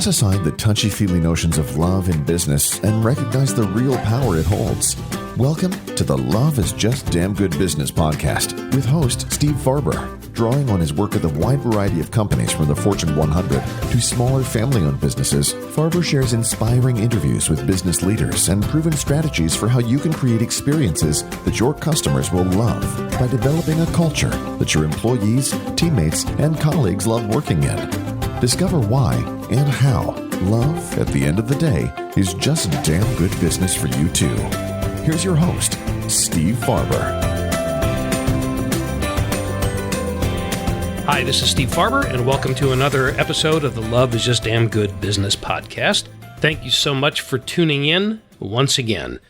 Toss aside the touchy-feely notions of love in business and recognize the real power it holds. Welcome to the Love is Just Damn Good Business podcast with host Steve Farber. Drawing on his work with a wide variety of companies from the Fortune 100 to smaller family-owned businesses, Farber shares inspiring interviews with business leaders and proven strategies for how you can create experiences that your customers will love by developing a culture that your employees, teammates, and colleagues love working in. Discover why and how love, at the end of the day, is just damn good business for you too. Here's your host, Steve Farber. Hi, this is Steve Farber, and welcome to another episode of the Love is Just Damn Good Business podcast. Thank you so much for tuning in once again.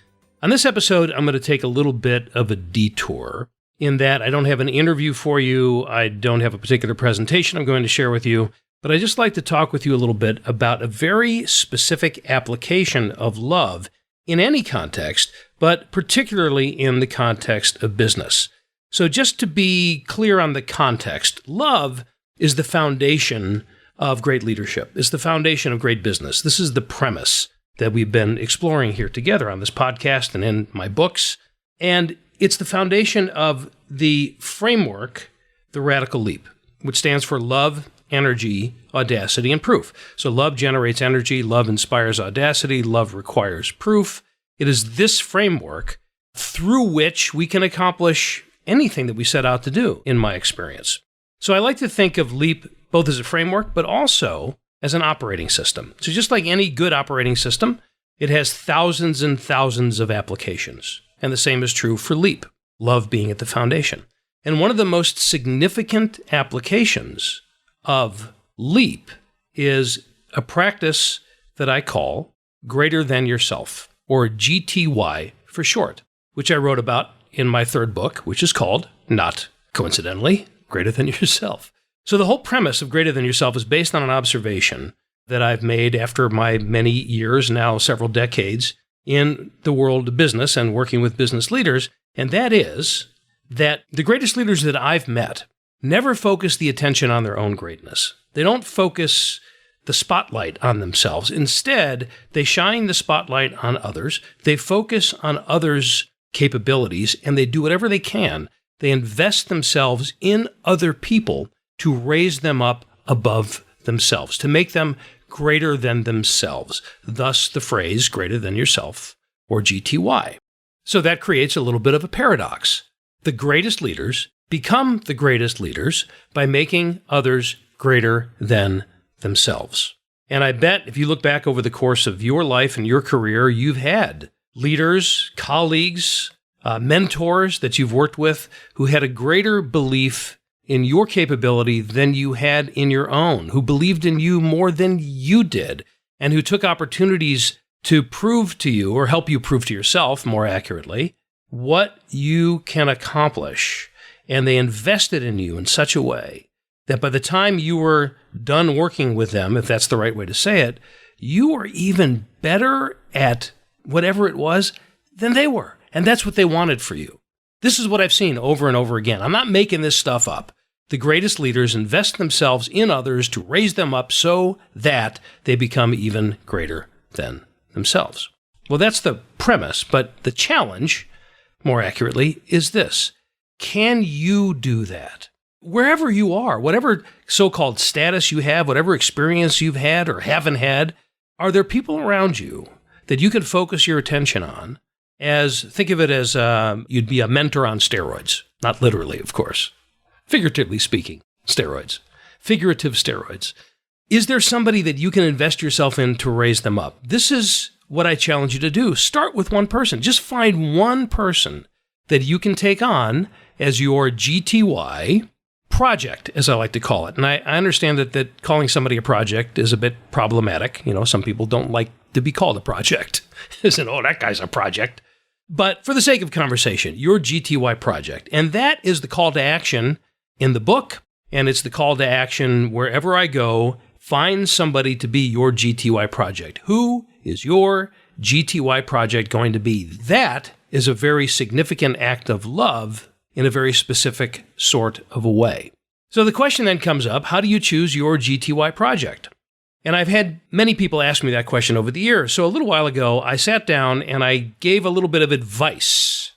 On this episode, I'm going to take a little bit of a detour in that I don't have an interview for you. I don't have a particular presentation I'm going to share with you, but I'd just like to talk with you a little bit about a very specific application of love in any context, but particularly in the context of business. So just to be clear on the context, love is the foundation of great leadership. It's the foundation of great business. This is the premise that we've been exploring here together on this podcast and in my books. And it's the foundation of the framework, the Radical Leap, which stands for love, energy, audacity, and proof. So love generates energy, love inspires audacity, love requires proof. It is this framework through which we can accomplish anything that we set out to do, in my experience. So I like to think of LEAP both as a framework, but also as an operating system. So just like any good operating system, it has thousands and thousands of applications. And the same is true for LEAP, love being at the foundation. And one of the most significant applications of LEAP is a practice that I call greater than yourself, or GTY for short, which I wrote about in my third book, which is called, not coincidentally, Greater Than Yourself. So the whole premise of Greater Than Yourself is based on an observation that I've made after my many years, now several decades, in the world of business and working with business leaders, and that is that the greatest leaders that I've met never focus the attention on their own greatness. They don't focus the spotlight on themselves. Instead, they shine the spotlight on others. They focus on others' capabilities, and they do whatever they can. They invest themselves in other people to raise them up above themselves, to make them greater than themselves. Thus, the phrase greater than yourself, or GTY. So that creates a little bit of a paradox. The greatest leaders become the greatest leaders by making others greater than themselves. And I bet if you look back over the course of your life and your career, you've had leaders, colleagues, mentors that you've worked with who had a greater belief in your capability than you had in your own, who believed in you more than you did, and who took opportunities to prove to you, or help you prove to yourself, more accurately, what you can accomplish. And they invested in you in such a way that by the time you were done working with them, if that's the right way to say it, you were even better at whatever it was than they were. And that's what they wanted for you. This is what I've seen over and over again. I'm not making this stuff up. The greatest leaders invest themselves in others to raise them up so that they become even greater than themselves. Well, that's the premise, but the challenge, more accurately, is this. Can you do that? Wherever you are, whatever so-called status you have, whatever experience you've had or haven't had, are there people around you that you can focus your attention on think of it as you'd be a mentor on steroids. Not literally, of course. Figuratively speaking, steroids. Figurative steroids. Is there somebody that you can invest yourself in to raise them up? This is what I challenge you to do. Start with one person. Just find one person that you can take on as your GTY project, as I like to call it. And I understand that calling somebody a project is a bit problematic. You know, some people don't like to be called a project. Isn't, oh, that guy's a project. But for the sake of conversation, your GTY project. And that is the call to action in the book. And it's the call to action wherever I go. Find somebody to be your GTY project. Who is your GTY project going to be? That is a very significant act of love in a very specific sort of a way. So the question then comes up, how do you choose your GTY project? And I've had many people ask me that question over the years. So a little while ago, I sat down and I gave a little bit of advice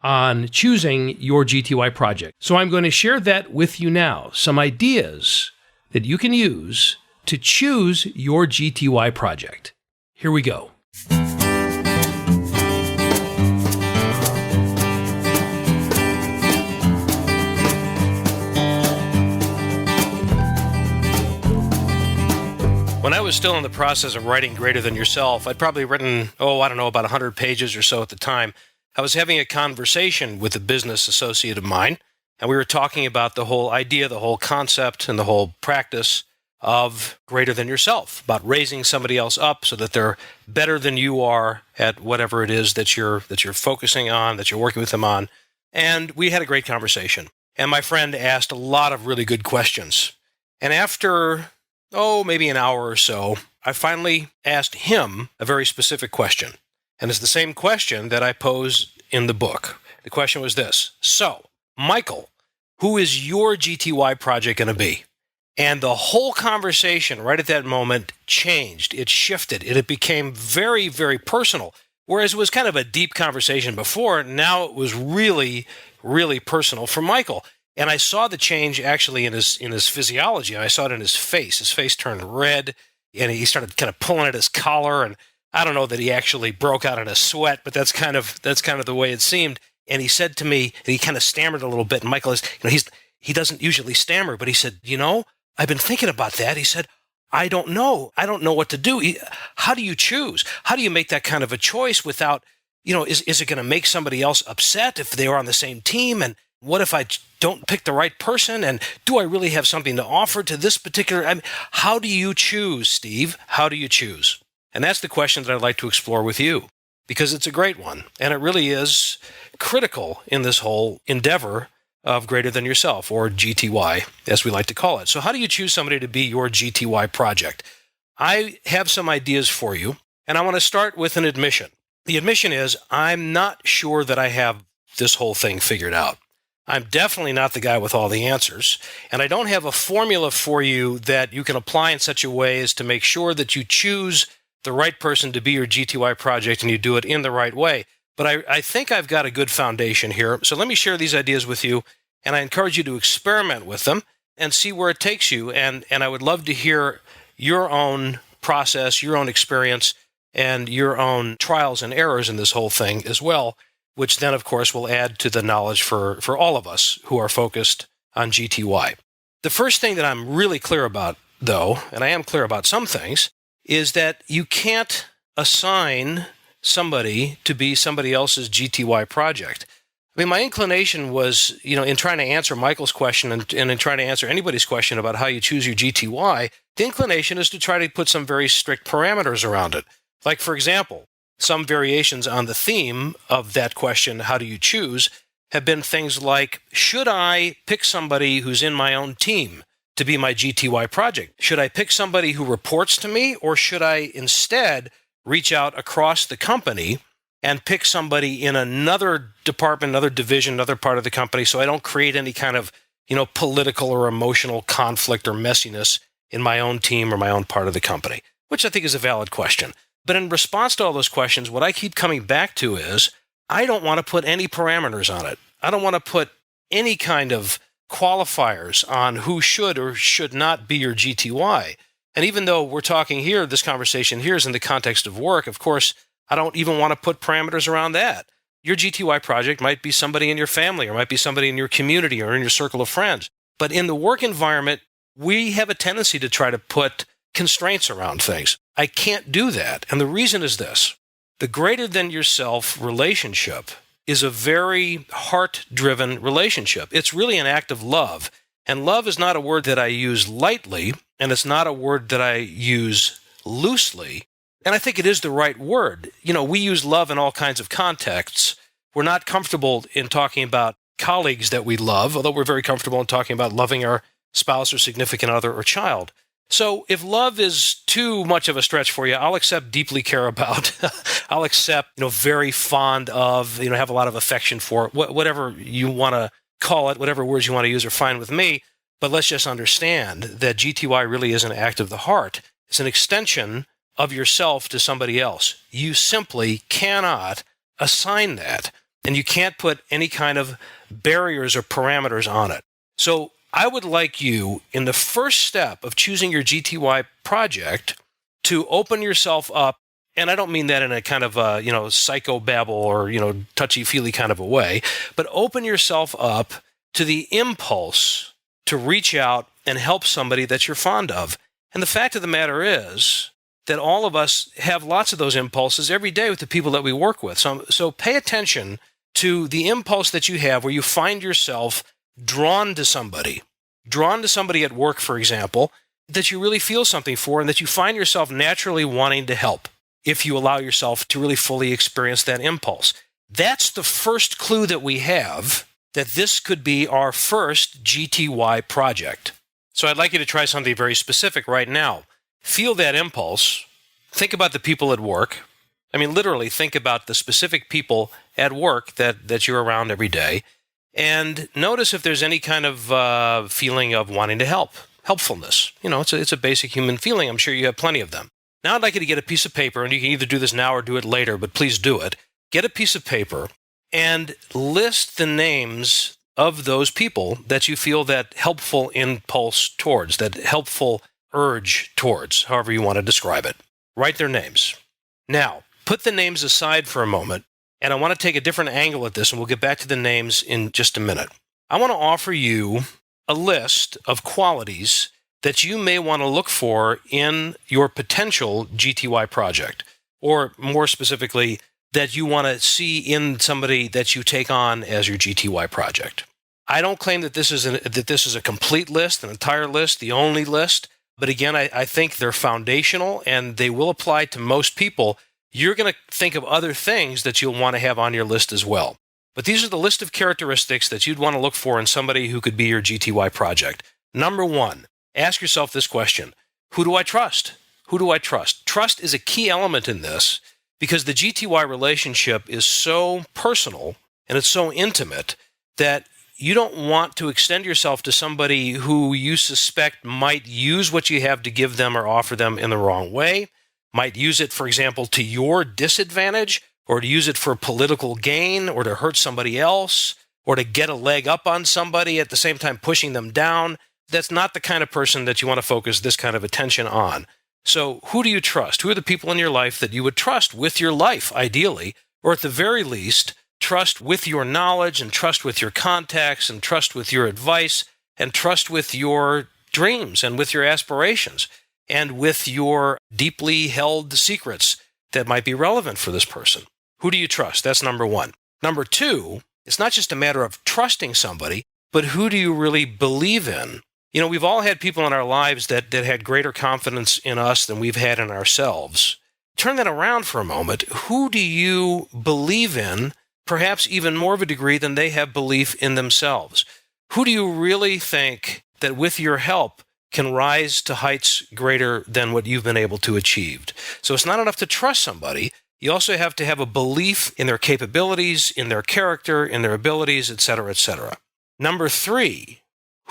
on choosing your GTY project. So I'm going to share that with you now. Some ideas that you can use to choose your GTY project. Here we go. When I was still in the process of writing Greater Than Yourself, I'd probably written, about 100 pages or so at the time. I was having a conversation with a business associate of mine, and we were talking about the whole idea, the whole concept, and the whole practice of greater than yourself, about raising somebody else up so that they're better than you are at whatever it is that you're focusing on, that you're working with them on. And we had a great conversation. And my friend asked a lot of really good questions. And after maybe an hour or so, I finally asked him a very specific question. And it's the same question that I posed in the book. The question was this: so, Michael, who is your GTY project going to be? And the whole conversation right at that moment changed. It shifted. It became very, very personal. Whereas it was kind of a deep conversation before, now it was really, really personal for Michael. And I saw the change actually in his physiology. I saw it in his face. His face turned red, and he started kind of pulling at his collar. And I don't know that he actually broke out in a sweat, but that's kind of the way it seemed. And he said to me, and he kind of stammered a little bit. And Michael he doesn't usually stammer, but he said, I've been thinking about that. He said, I don't know. I don't know what to do. How do you choose? How do you make that kind of a choice without, is it going to make somebody else upset if they were on the same team? And what if I don't pick the right person? And do I really have something to offer to this particular? How do you choose, Steve? How do you choose? And that's the question that I'd like to explore with you, because it's a great one. And it really is critical in this whole endeavor of Greater Than Yourself, or GTY, as we like to call it. So how do you choose somebody to be your GTY project? I have some ideas for you, and I want to start with an admission. The admission is I'm not sure that I have this whole thing figured out. I'm definitely not the guy with all the answers, and I don't have a formula for you that you can apply in such a way as to make sure that you choose the right person to be your GTY project and you do it in the right way. But I think I've got a good foundation here. So let me share these ideas with you, and I encourage you to experiment with them and see where it takes you. And I would love to hear your own process, your own experience, and your own trials and errors in this whole thing as well, which then, of course, will add to the knowledge for all of us who are focused on GTY. The first thing that I'm really clear about, though, and I am clear about some things, is that you can't assign somebody to be somebody else's GTY project. I mean, my inclination was, in trying to answer Michael's question and in trying to answer anybody's question about how you choose your GTY, the inclination is to try to put some very strict parameters around it. Like, for example, some variations on the theme of that question, how do you choose, have been things like, should I pick somebody who's in my own team to be my GTY project? Should I pick somebody who reports to me, or should I instead reach out across the company and pick somebody in another department, another division, another part of the company, so I don't create any kind of, political or emotional conflict or messiness in my own team or my own part of the company, which I think is a valid question. But in response to all those questions, what I keep coming back to is, I don't want to put any parameters on it. I don't want to put any kind of qualifiers on who should or should not be your GTY. And even though we're talking here, this conversation here is in the context of work, of course, I don't even want to put parameters around that. Your GTY project might be somebody in your family, or might be somebody in your community or in your circle of friends. But in the work environment, we have a tendency to try to put constraints around things. I can't do that. And the reason is this: the greater than yourself relationship is a very heart-driven relationship. It's really an act of love. And love is not a word that I use lightly, and it's not a word that I use loosely. And I think it is the right word. We use love in all kinds of contexts. We're not comfortable in talking about colleagues that we love, although we're very comfortable in talking about loving our spouse or significant other or child. So if love is too much of a stretch for you, I'll accept deeply care about. I'll accept, very fond of, have a lot of affection for, whatever you want to call it, whatever words you want to use are fine with me. But let's just understand that GTY really is an act of the heart. is an extension of yourself to somebody else. You simply cannot assign that, and you can't put any kind of barriers or parameters on it. So I would like you, in the first step of choosing your GTY project, to open yourself up, and I don't mean that in a kind of psychobabble or touchy-feely kind of a way, but open yourself up to the impulse to reach out and help somebody that you're fond of. And the fact of the matter is that all of us have lots of those impulses every day with the people that we work with. So pay attention to the impulse that you have where you find yourself drawn to somebody at work, for example, that you really feel something for and that you find yourself naturally wanting to help if you allow yourself to really fully experience that impulse. That's the first clue that we have that this could be our first GTY project. So I'd like you to try something very specific right now. Feel that impulse. Think about the people at work. I mean, literally think about the specific people at work that you're around every day. And notice if there's any kind of feeling of wanting to help, helpfulness. It's a basic human feeling. I'm sure you have plenty of them. Now I'd like you to get a piece of paper, and you can either do this now or do it later, but please do it. Get a piece of paper and list the names of those people that you feel that helpful impulse towards, that helpful urge towards, however you want to describe it. Write their names. Now, put the names aside for a moment, and I want to take a different angle at this, and we'll get back to the names in just a minute. I want to offer you a list of qualities that you may want to look for in your potential GTY project, or more specifically, that you want to see in somebody that you take on as your GTY project. I don't claim that this is a complete list, an entire list, the only list, but again, I think they're foundational and they will apply to most people. You're going to think of other things that you'll want to have on your list as well. But these are the list of characteristics that you'd want to look for in somebody who could be your GTY project. Number one, ask yourself this question: who do I trust? Who do I trust? Trust is a key element in this because the GTY relationship is so personal and it's so intimate that you don't want to extend yourself to somebody who you suspect might use what you have to give them or offer them in the wrong way, might use it, for example, to your disadvantage, or to use it for political gain, or to hurt somebody else, or to get a leg up on somebody at the same time pushing them down. That's not the kind of person that you want to focus this kind of attention on. So who do you trust? Who are the people in your life that you would trust with your life, ideally, or at the very least, trust with your knowledge and trust with your contacts and trust with your advice and trust with your dreams and with your aspirations and with your deeply held secrets that might be relevant for this person? Who do you trust? That's number one. Number two, it's not just a matter of trusting somebody, but who do you really believe in? We've all had people in our lives that had greater confidence in us than we've had in ourselves. Turn that around for a moment. Who do you believe in, perhaps even more of a degree than they have belief in themselves? Who do you really think that with your help can rise to heights greater than what you've been able to achieve? So it's not enough to trust somebody. You also have to have a belief in their capabilities, in their character, in their abilities, etc., etc. Number three,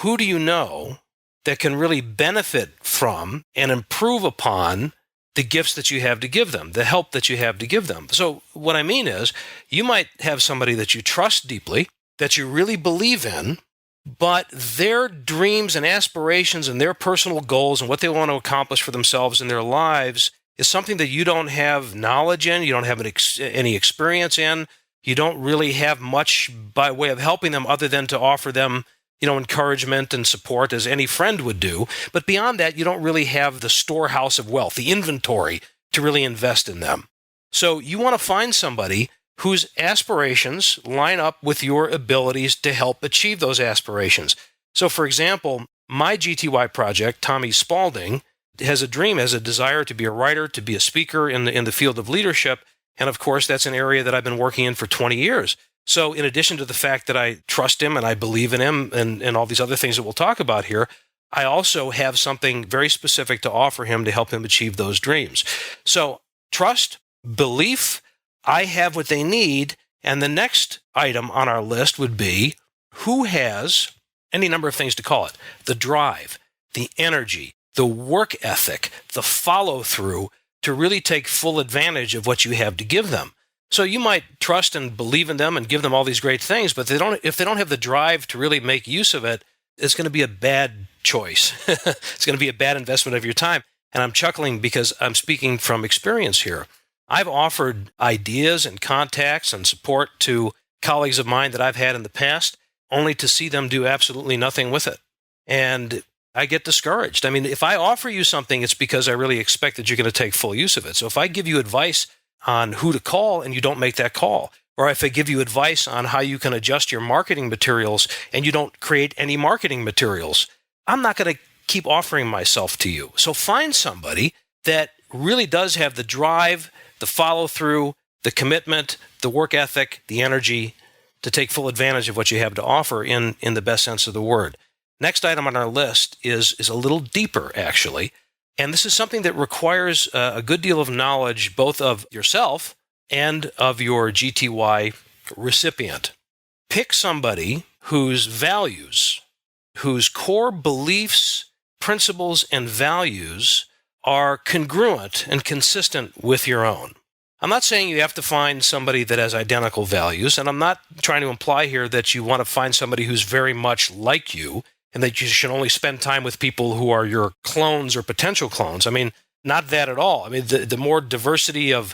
who do you know that can really benefit from and improve upon the gifts that you have to give them, the help that you have to give them? So what I mean is, you might have somebody that you trust deeply, that you really believe in, but their dreams and aspirations and their personal goals and what they want to accomplish for themselves in their lives is something that you don't have knowledge in, you don't have any experience in, you don't really have much by way of helping them other than to offer them encouragement and support as any friend would do. But beyond that, you don't really have the storehouse of wealth, the inventory to really invest in them. So you want to find somebody whose aspirations line up with your abilities to help achieve those aspirations. So for example, my GTY project, Tommy Spalding, has a dream, has a desire to be a writer, to be a speaker in the field of leadership. And of course, that's an area that I've been working in for 20 years. So in addition to the fact that I trust him and I believe in him and all these other things that we'll talk about here, I also have something very specific to offer him to help him achieve those dreams. So trust, belief, I have what they need. And the next item on our list would be who has any number of things to call it: the drive, the energy, the work ethic, the follow-through to really take full advantage of what you have to give them. So you might trust and believe in them and give them all these great things, but if they don't have the drive to really make use of it, it's going to be a bad choice. It's going to be a bad investment of your time. And I'm chuckling because I'm speaking from experience here. I've offered ideas and contacts and support to colleagues of mine that I've had in the past, only to see them do absolutely nothing with it. And I get discouraged. I mean, if I offer you something, it's because I really expect that you're going to take full use of it. So if I give you advice on who to call and you don't make that call, or if I give you advice on how you can adjust your marketing materials and you don't create any marketing materials, I'm not going to keep offering myself to you. So find somebody that really does have the drive, the follow-through, the commitment, the work ethic, the energy to take full advantage of what you have to offer in the best sense of the word. Next item on our list is a little deeper, actually. And this is something that requires a good deal of knowledge, both of yourself and of your GTY recipient. Pick somebody whose values, whose core beliefs, principles, and values are congruent and consistent with your own. I'm not saying you have to find somebody that has identical values, and I'm not trying to imply here that you want to find somebody who's very much like you and that you should only spend time with people who are your clones or potential clones. I mean, not that at all. I mean, the more diversity of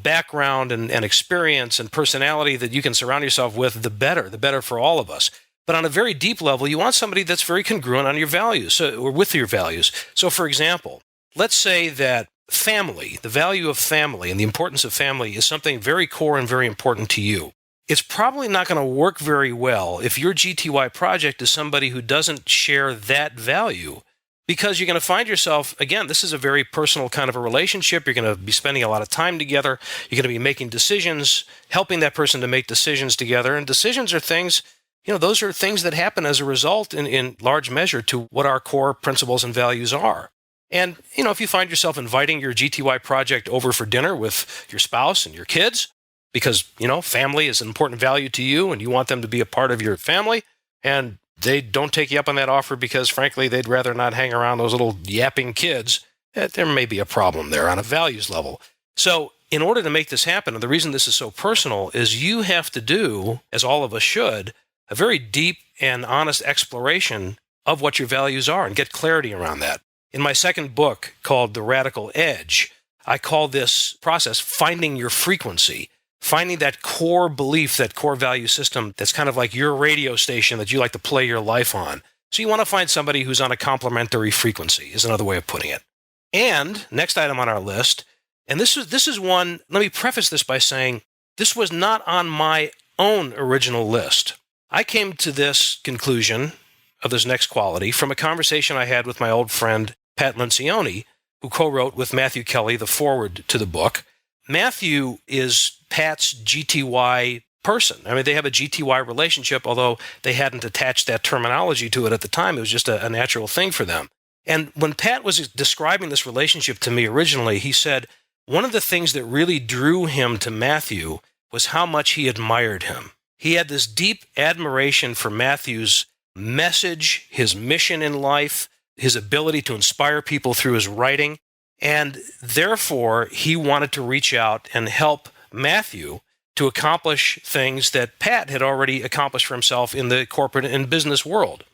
background and experience and personality that you can surround yourself with, the better for all of us. But on a very deep level, you want somebody that's very congruent on your values, or with your values. So, for example, let's say that family, the value of family and the importance of family is something very core and very important to you. It's probably not going to work very well if your GTY project is somebody who doesn't share that value, because you're going to find yourself, again, this is a very personal kind of a relationship. You're going to be spending a lot of time together. You're going to be making decisions, helping that person to make decisions together. And decisions are things, those are things that happen as a result in large measure to what our core principles and values are. And, if you find yourself inviting your GTY project over for dinner with your spouse and your kids, because, family is an important value to you and you want them to be a part of your family, and they don't take you up on that offer because, frankly, they'd rather not hang around those little yapping kids, there may be a problem there on a values level. So in order to make this happen, and the reason this is so personal is you have to do, as all of us should, a very deep and honest exploration of what your values are and get clarity around that. In my second book called The Radical Edge, I call this process finding your frequency, finding that core belief, that core value system that's kind of like your radio station that you like to play your life on. So you want to find somebody who's on a complementary frequency, is another way of putting it. And next item on our list, and this is one, let me preface this by saying, this was not on my own original list. I came to this conclusion of this next quality from a conversation I had with my old friend, Pat Lencioni, who co-wrote with Matthew Kelly the foreword to the book. Matthew is Pat's GTY person. I mean, they have a GTY relationship, although they hadn't attached that terminology to it at the time. It was just a natural thing for them. And when Pat was describing this relationship to me originally, he said one of the things that really drew him to Matthew was how much he admired him. He had this deep admiration for Matthew's message, his mission in life, his ability to inspire people through his writing, and therefore he wanted to reach out and help Matthew to accomplish things that Pat had already accomplished for himself in the corporate and business world.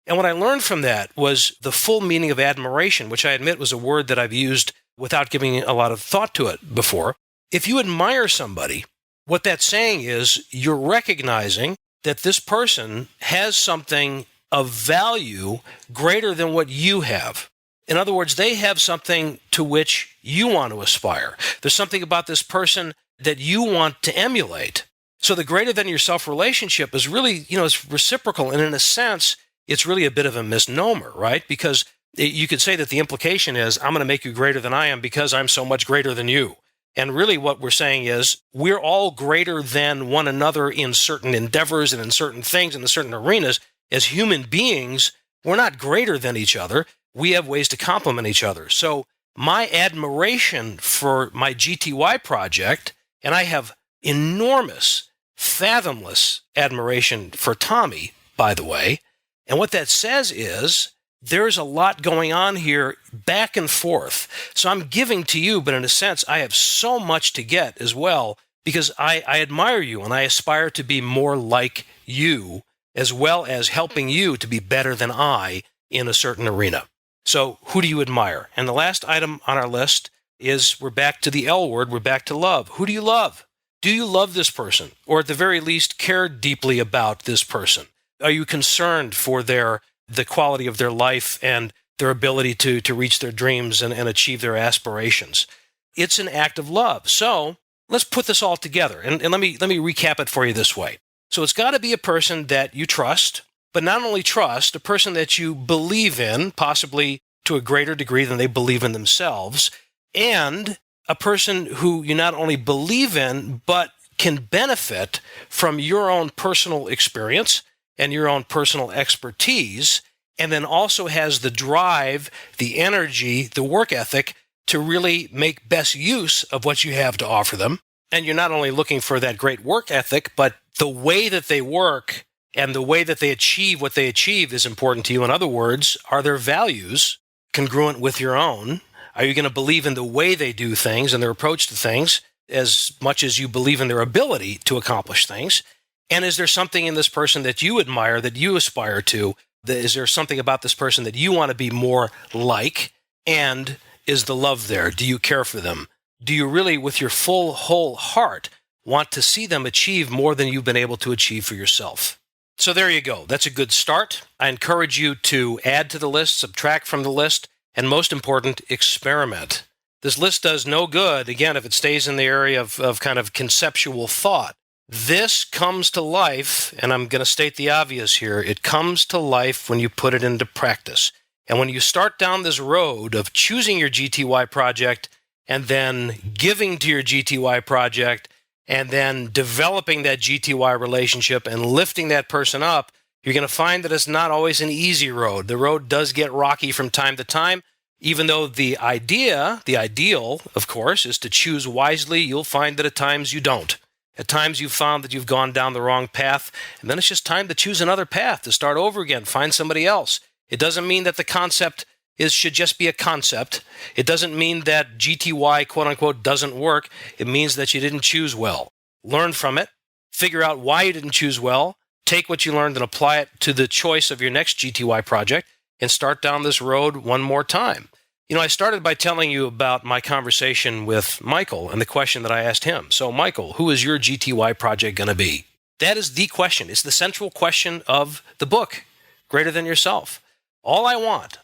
And what I learned from that was the full meaning of admiration, which I admit was a word that I've used without giving a lot of thought to it before. If you admire somebody, what that's saying is you're recognizing that this person has something of value greater than what you have. In other words, they have something to which you want to aspire. There's something about this person that you want to emulate. So the greater than yourself relationship is really, it's reciprocal. And in a sense, it's really a bit of a misnomer, right? Because you could say that the implication is, I'm going to make you greater than I am because I'm so much greater than you. And really what we're saying is we're all greater than one another in certain endeavors and in certain things and in certain arenas. As human beings, we're not greater than each other. We have ways to complement each other. So my admiration for my GTY project, and I have enormous, fathomless admiration for Tommy, by the way. And what that says is there's a lot going on here back and forth. So I'm giving to you, but in a sense, I have so much to get as well, because I admire you and I aspire to be more like you, as well as helping you to be better than I in a certain arena. So who do you admire? And the last item on our list is, we're back to the L word, we're back to love. Who do you love? Do you love this person? Or at the very least, care deeply about this person? Are you concerned for the quality of their life and their ability to reach their dreams and achieve their aspirations? It's an act of love. So let's put this all together. And let me recap it for you this way. So it's got to be a person that you trust, but not only trust, a person that you believe in, possibly to a greater degree than they believe in themselves, and a person who you not only believe in, but can benefit from your own personal experience and your own personal expertise, and then also has the drive, the energy, the work ethic to really make best use of what you have to offer them. And you're not only looking for that great work ethic, but the way that they work and the way that they achieve what they achieve is important to you. In other words, are their values congruent with your own? Are you going to believe in the way they do things and their approach to things as much as you believe in their ability to accomplish things? And is there something in this person that you admire, that you aspire to? Is there something about this person that you want to be more like? And is the love there? Do you care for them? Do you really, with your full, whole heart, want to see them achieve more than you've been able to achieve for yourself? So there you go. That's a good start. I encourage you to add to the list, subtract from the list, and most important, experiment. This list does no good, again, if it stays in the area of kind of conceptual thought. This comes to life, and I'm going to state the obvious here, it comes to life when you put it into practice. And when you start down this road of choosing your GTY project and then giving to your GTY project and then developing that GTY relationship and lifting that person up, you're going to find that it's not always an easy road. The road does get rocky from time to time, even though the ideal, of course, is to choose wisely. You'll find that at times you don't. At times you've found that you've gone down the wrong path, and then it's just time to choose another path, to start over again, find somebody else. It doesn't mean that the concept should just be a concept. It doesn't mean that GTY, quote-unquote, doesn't work. It means that you didn't choose well. Learn from it. Figure out why you didn't choose well. Take what you learned and apply it to the choice of your next GTY project and start down this road one more time. I started by telling you about my conversation with Michael and the question that I asked him. So, Michael, who is your GTY project going to be? That is the question. It's the central question of the book, Greater Than Yourself. All I want,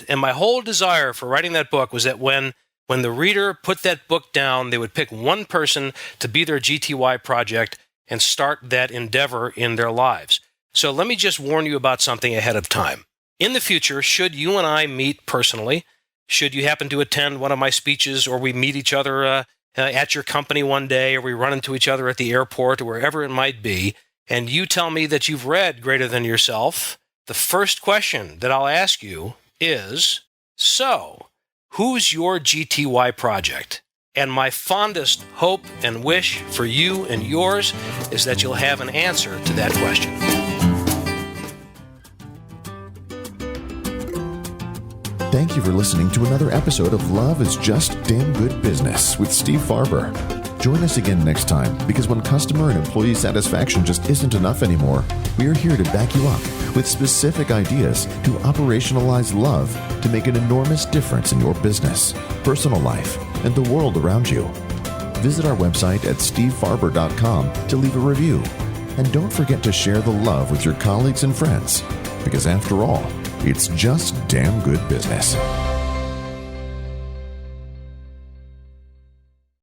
and my whole desire for writing that book was that when the reader put that book down, they would pick one person to be their GTY project and start that endeavor in their lives. So let me just warn you about something ahead of time. In the future, should you and I meet personally, should you happen to attend one of my speeches, or we meet each other at your company one day, or we run into each other at the airport or wherever it might be, and you tell me that you've read Greater Than Yourself, the first question that I'll ask you is, so, who's your GTY project? And my fondest hope and wish for you and yours is that you'll have an answer to that question. Thank you for listening to another episode of Love is Just Damn Good Business with Steve Farber. Join us again next time, because when customer and employee satisfaction just isn't enough anymore, we are here to back you up with specific ideas to operationalize love to make an enormous difference in your business, personal life, and the world around you. Visit our website at stevefarber.com to leave a review. And don't forget to share the love with your colleagues and friends, because after all, it's just damn good business.